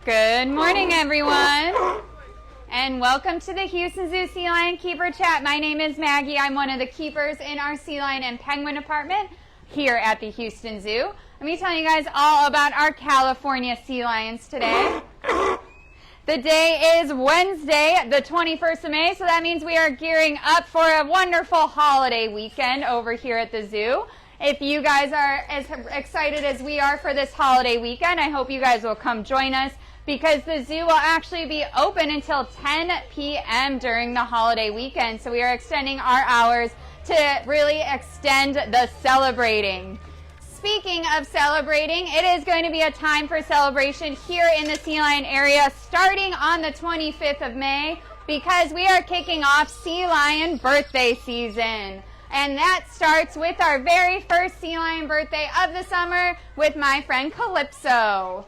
Good morning, everyone, and welcome to the Houston Zoo Sea Lion Keeper Chat. My name is Maggie. I'm one of the keepers in our sea lion and penguin department here at the Houston Zoo. Let me tell you guys all about our California sea lions today. The day is Wednesday, the 21st of May, so that means we are gearing up for a wonderful holiday weekend over here at the zoo. If you guys are as excited as we are for this holiday weekend, I hope you guys will come join us, because the zoo will actually be open until 10 p.m. during the holiday weekend. So we are extending our hours to really extend the celebrating. Speaking of celebrating, it is going to be a time for celebration here in the Sea Lion area starting on the 25th of May, because we are kicking off Sea Lion birthday season. And that starts with our very first Sea Lion birthday of the summer with my friend Calypso.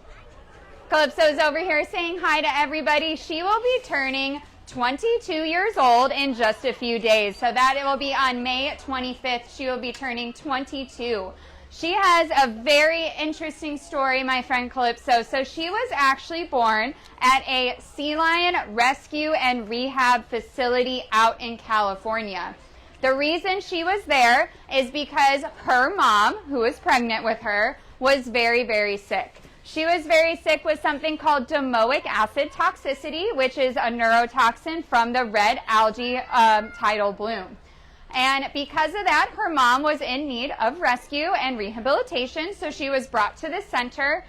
Calypso's over here saying hi to everybody. She will be turning 22 years old in just a few days. So that it will be on May 25th. She will be turning 22. She has a very interesting story, my friend Calypso. So she was actually born at a sea lion rescue and rehab facility out in California. The reason she was there is because her mom, who was pregnant with her, was very, very sick. She was very sick with something called domoic acid toxicity, which is a neurotoxin from the red algae tidal bloom. And because of that, her mom was in need of rescue and rehabilitation, so she was brought to the center.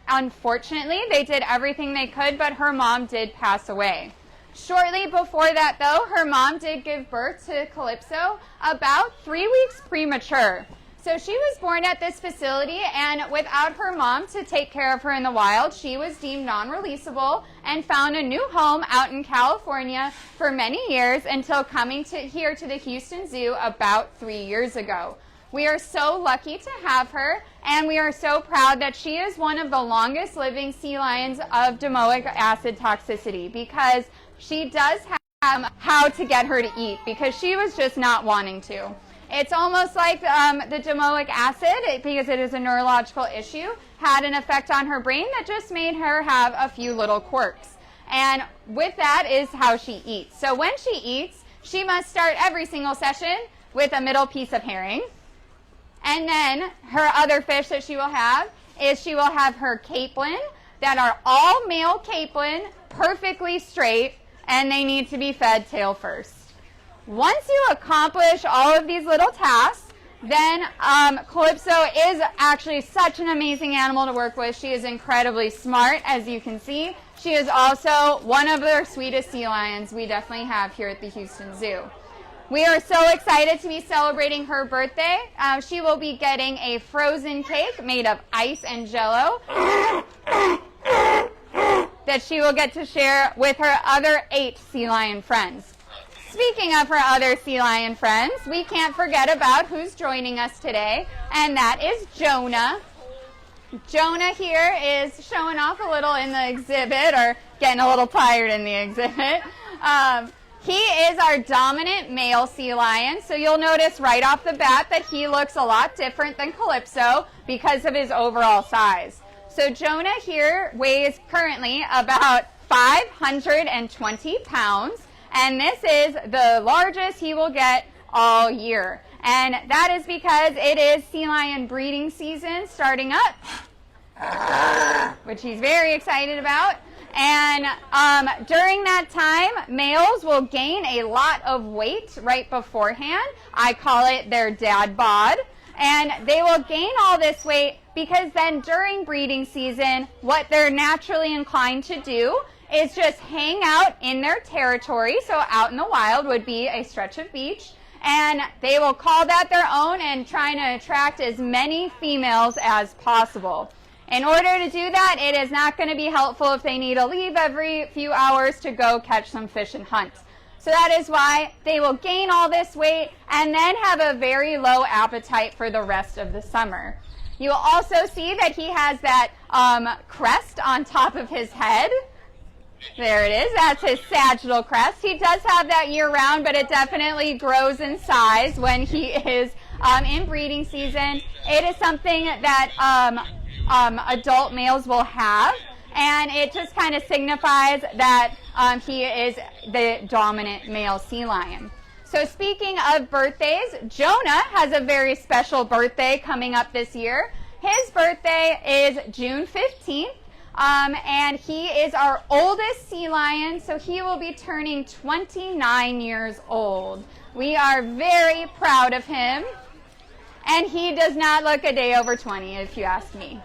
Unfortunately, they did everything they could, but her mom did pass away. Shortly before that, though, her mom did give birth to Calypso about 3 weeks premature. So she was born at this facility, and without her mom to take care of her in the wild, she was deemed non-releasable and found a new home out in California for many years until coming here to the Houston Zoo about 3 years ago. We are so lucky to have her, and we are so proud that she is one of the longest living sea lions of domoic acid toxicity, because she does have how to get her to eat, because she was just not wanting to. It's almost like the domoic acid, because it is a neurological issue, had an effect on her brain that just made her have a few little quirks. And with that is how she eats. So when she eats, she must start every single session with a middle piece of herring. And then her other fish that she will have is she will have her capelin that are all male capelin, perfectly straight, and they need to be fed tail first. Once you accomplish all of these little tasks, then Calypso is actually such an amazing animal to work with. She is incredibly smart, as you can see. She is also one of the sweetest sea lions we definitely have here at the Houston Zoo. We are so excited to be celebrating her birthday. She will be getting a frozen cake made of ice and jello that she will get to share with her other 8 sea lion friends. Speaking of her other sea lion friends, we can't forget about who's joining us today, and that is Jonah. Jonah here is showing off a little in the exhibit, or getting a little tired in the exhibit. He is our dominant male sea lion, so you'll notice right off the bat that he looks a lot different than Calypso because of his overall size. So Jonah here weighs currently about 520 pounds, and this is the largest he will get all year. And that is because it is sea lion breeding season starting up, which he's very excited about. And during that time, males will gain a lot of weight right beforehand. I call it their dad bod. And they will gain all this weight because then during breeding season, what they're naturally inclined to do is just hang out in their territory. So out in the wild would be a stretch of beach. And they will call that their own and trying to attract as many females as possible. In order to do that, it is not going to be helpful if they need to leave every few hours to go catch some fish and hunt. So that is why they will gain all this weight and then have a very low appetite for the rest of the summer. You will also see that he has that crest on top of his head. There it is. That's his sagittal crest. He does have that year-round, but it definitely grows in size when he is in breeding season. It is something that adult males will have, and it just kind of signifies that he is the dominant male sea lion. So speaking of birthdays, Jonah has a very special birthday coming up this year. His birthday is June 15th, and he is our oldest sea lion, so he will be turning 29 years old. We are very proud of him, and he does not look a day over 20, if you ask me.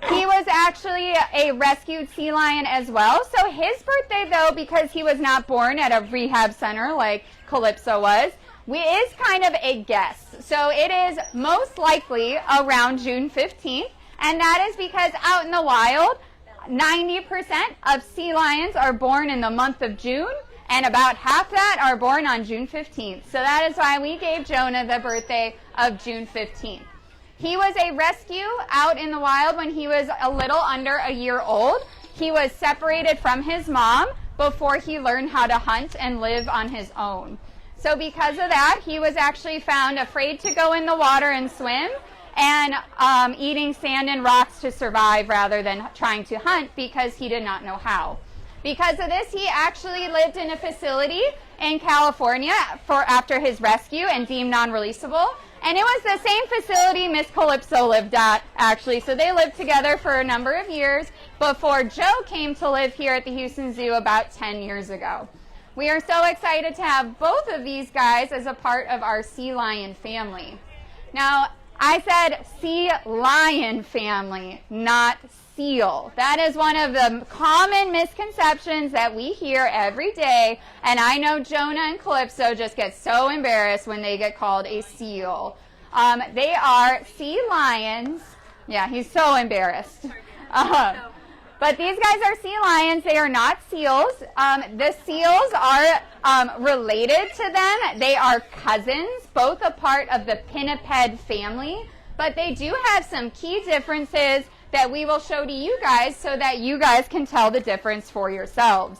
He was actually a rescued sea lion as well. So his birthday, though, because he was not born at a rehab center like Calypso was, is kind of a guess. So it is most likely around June 15th, and that is because out in the wild, 90% of sea lions are born in the month of June, and about half that are born on June 15th. So that is why we gave Jonah the birthday of June 15th. He was a rescue out in the wild when he was a little under a year old. He was separated from his mom before he learned how to hunt and live on his own. So because of that, he was actually found afraid to go in the water and swim, and eating sand and rocks to survive rather than trying to hunt because he did not know how. Because of this, he actually lived in a facility in California after his rescue and deemed non-releasable. And it was the same facility Miss Calypso lived at, actually. So they lived together for a number of years before Joe came to live here at the Houston Zoo about 10 years ago. We are so excited to have both of these guys as a part of our sea lion family. Now, I said sea lion family, not seal. That is one of the common misconceptions that we hear every day, and I know Jonah and Calypso just get so embarrassed when they get called a seal. They are sea lions. Yeah, he's so embarrassed. But these guys are sea lions. They are not seals. The seals are related to them. They are cousins, both a part of the pinniped family, but they do have some key differences that we will show to you guys so that you guys can tell the difference for yourselves.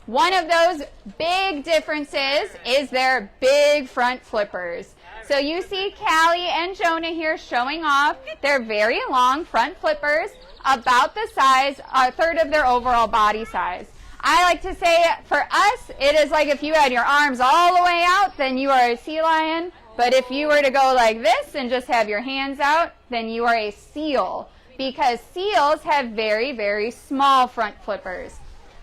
One of those big differences is their big front flippers. So you see Callie and Jonah here showing off their very long front flippers, about the size, a third of their overall body size. I like to say for us, it is like if you had your arms all the way out, then you are a sea lion. But if you were to go like this and just have your hands out, then you are a seal. Because seals have very, very small front flippers.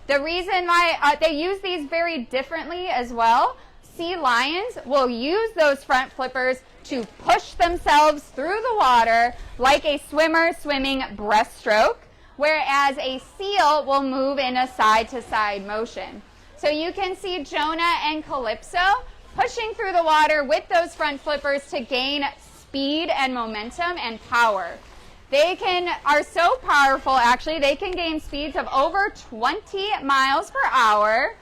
The reason why they use these very differently as well, sea lions will use those front flippers to push themselves through the water like a swimmer swimming breaststroke, whereas a seal will move in a side-to-side motion. So you can see Jonah and Calypso pushing through the water with those front flippers to gain speed and momentum and power. They are so powerful, actually, they can gain speeds of over 20 miles per hour,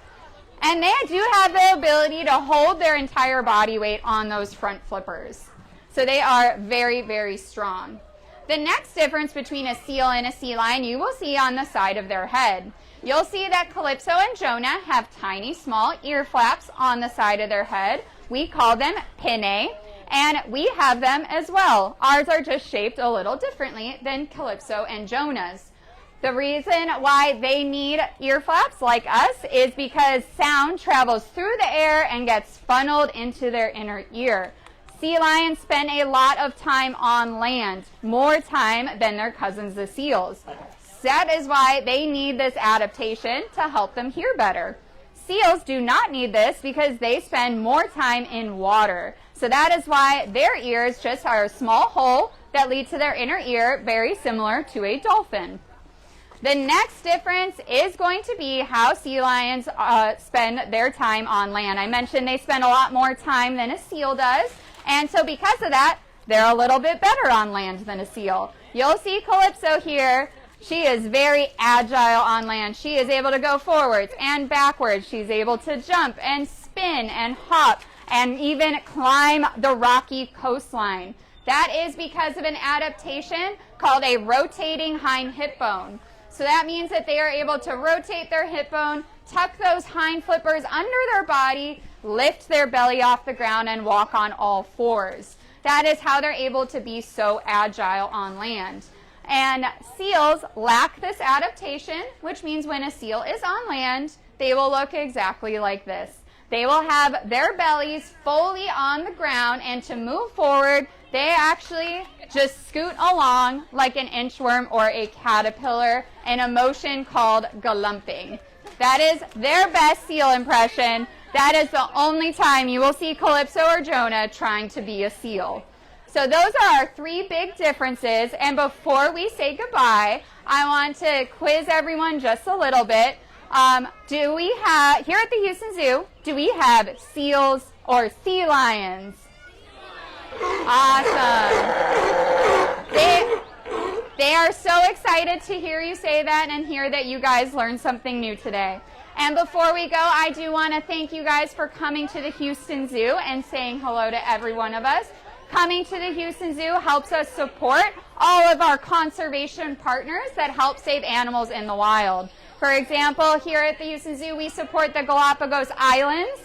and they do have the ability to hold their entire body weight on those front flippers. So they are very, very strong. The next difference between a seal and a sea lion you will see on the side of their head. You'll see that Calypso and Jonah have tiny, small ear flaps on the side of their head. We call them pinnae, and we have them as well. Ours are just shaped a little differently than Calypso and Jonah's. The reason why they need ear flaps like us is because sound travels through the air and gets funneled into their inner ear. Sea lions spend a lot of time on land, more time than their cousins the seals. That is why they need this adaptation to help them hear better. Seals do not need this because they spend more time in water. So that is why their ears just are a small hole that lead to their inner ear, very similar to a dolphin. The next difference is going to be how sea lions spend their time on land. I mentioned they spend a lot more time than a seal does, and so because of that, they're a little bit better on land than a seal. You'll see Calypso here. She is very agile on land. She is able to go forwards and backwards. She's able to jump and spin and hop and even climb the rocky coastline. That is because of an adaptation called a rotating hind hip bone. So that means that they are able to rotate their hip bone, tuck those hind flippers under their body, lift their belly off the ground, and walk on all fours. That is how they're able to be so agile on land. And seals lack this adaptation, which means when a seal is on land, they will look exactly like this. They will have their bellies fully on the ground, and to move forward, they actually just scoot along like an inchworm or a caterpillar in a motion called galumping. That is their best seal impression. That is the only time you will see Calypso or Jonah trying to be a seal. So those are our 3 big differences. And before we say goodbye, I want to quiz everyone just a little bit. Do we have, here at the Houston Zoo, do we have seals or sea lions? Awesome. They are so excited to hear you say that and hear that you guys learned something new today. And before we go, I do want to thank you guys for coming to the Houston Zoo and saying hello to every one of us. Coming to the Houston Zoo helps us support all of our conservation partners that help save animals in the wild. For example, here at the Houston Zoo, we support the Galapagos Islands,